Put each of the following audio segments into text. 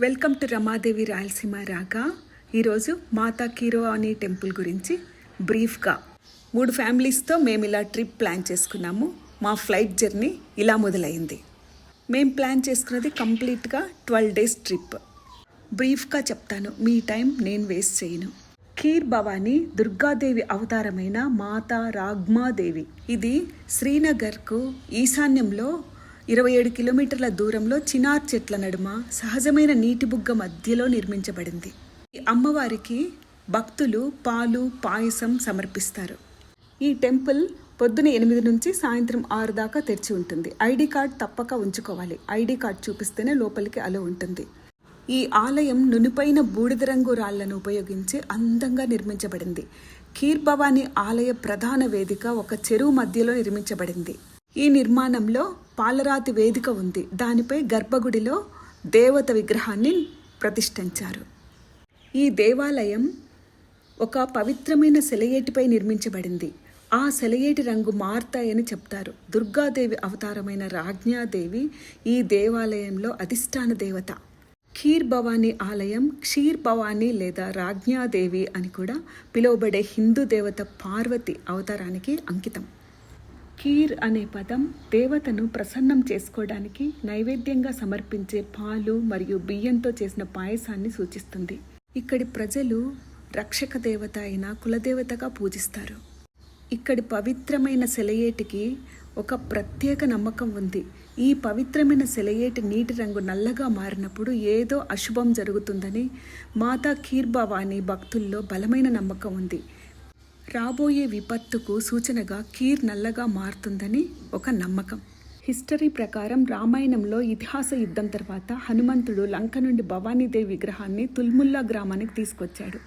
Welcome to Ramadevi Rayalaseema రాగా. ఈరోజు మాతా Keeravani temple గురించి బ్రీఫ్గా 3 ఫ్యామిలీస్తో మేము ఇలా ట్రిప్ ప్లాన్ చేసుకున్నాము. మా ఫ్లైట్ జర్నీ ఇలా మొదలైంది. మేము ప్లాన్ చేసుకున్నది కంప్లీట్గా 12 days ట్రిప్. బ్రీఫ్గా చెప్తాను, మీ టైం నేను వేస్ట్ చేయను. ఖీర్ భవానీ దుర్గాదేవి అవతారమైన మాతా రాగ్మాదేవి. ఇది శ్రీనగర్కు ఈశాన్యంలో 27 కిలోమీటర్ల దూరంలో చినార్ చెట్ల నడుమ సహజమైన నీటి బుగ్గ మధ్యలో నిర్మించబడింది. ఈ అమ్మవారికి భక్తులు పాలు పాయసం సమర్పిస్తారు. ఈ టెంపుల్ పొద్దున 8 నుంచి సాయంత్రం 6 దాకా తెరిచి ఉంటుంది. ఐడి కార్డ్ తప్పక ఉంచుకోవాలి. ఐడి కార్డ్ చూపిస్తేనే లోపలికి అలో ఉంటుంది. ఈ ఆలయం నునుపైన బూడిద రంగు రాళ్లను ఉపయోగించి అందంగా నిర్మించబడింది. ఖీర్ భవానీ ఆలయ ప్రధాన వేదిక ఒక చెరువు మధ్యలో నిర్మించబడింది. ఈ నిర్మాణంలో పాలరాతి వేదిక ఉంది. దానిపై గర్భగుడిలో దేవత విగ్రహాన్ని ప్రతిష్ఠించారు. ఈ దేవాలయం ఒక పవిత్రమైన సెలయేటిపై నిర్మించబడింది. ఆ సెలయేటి రంగు మారుతాయని చెప్తారు. దుర్గాదేవి అవతారమైన రాజ్ఞాదేవి ఈ దేవాలయంలో అధిష్టాన దేవత. ఖీర్ భవానీ ఆలయం క్షీర్ భవానీ లేదా రాజ్ఞాదేవి అని కూడా పిలువబడే హిందూ దేవత పార్వతి అవతారానికి అంకితం. ఖీర్ అనే పదం దేవతను ప్రసన్నం చేసుకోవడానికి నైవేద్యంగా సమర్పించే పాలు మరియు బియ్యంతో చేసిన పాయసాన్ని సూచిస్తుంది. ఇక్కడి ప్రజలు రక్షక దేవత అయిన కులదేవతగా పూజిస్తారు. ఇక్కడి పవిత్రమైన సెలయేటికి ఒక ప్రత్యేక నమ్మకం ఉంది. ఈ పవిత్రమైన సెలయేటి నీటి రంగు నల్లగా మారినప్పుడు ఏదో అశుభం జరుగుతుందని మాతా ఖీర్ భవానీ భక్తుల్లో బలమైన నమ్మకం ఉంది. రాబోయే విపత్తుకు సూచనగా ఖీర్ నల్లగా మారుతుందని ఒక నమ్మకం. హిస్టరీ ప్రకారం రామాయణంలో ఇతిహాస యుద్ధం తర్వాత హనుమంతుడు లంక నుండి భవానీదేవి విగ్రహాన్ని తుల్ముల్లా గ్రామానికి తీసుకొచ్చాడు.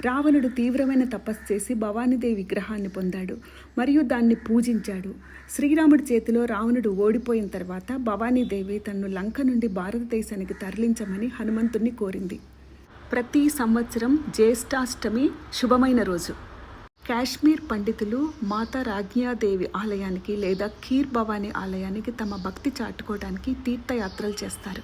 రావణుడు తీవ్రమైన తపస్సు చేసి భవానీదేవి విగ్రహాన్ని పొందాడు మరియు దాన్ని పూజించాడు. శ్రీరాముడి చేతిలో రావణుడు ఓడిపోయిన తర్వాత భవానీదేవి తన్ను లంక నుండి భారతదేశానికి తరలించమని హనుమంతుడిని కోరింది. ప్రతి సంవత్సరం జ్యేష్ఠాష్టమి శుభమైన రోజు. కాశ్మీర్ పండితులు మాతా రాజ్ఞాదేవి ఆలయానికి లేదా ఖీర్ భవానీ ఆలయానికి తమ భక్తి చాటుకోవడానికి తీర్థయాత్రలు చేస్తారు.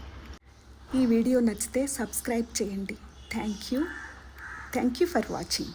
ఈ వీడియో నచ్చితే సబ్స్క్రైబ్ చేయండి. Thank you for watching.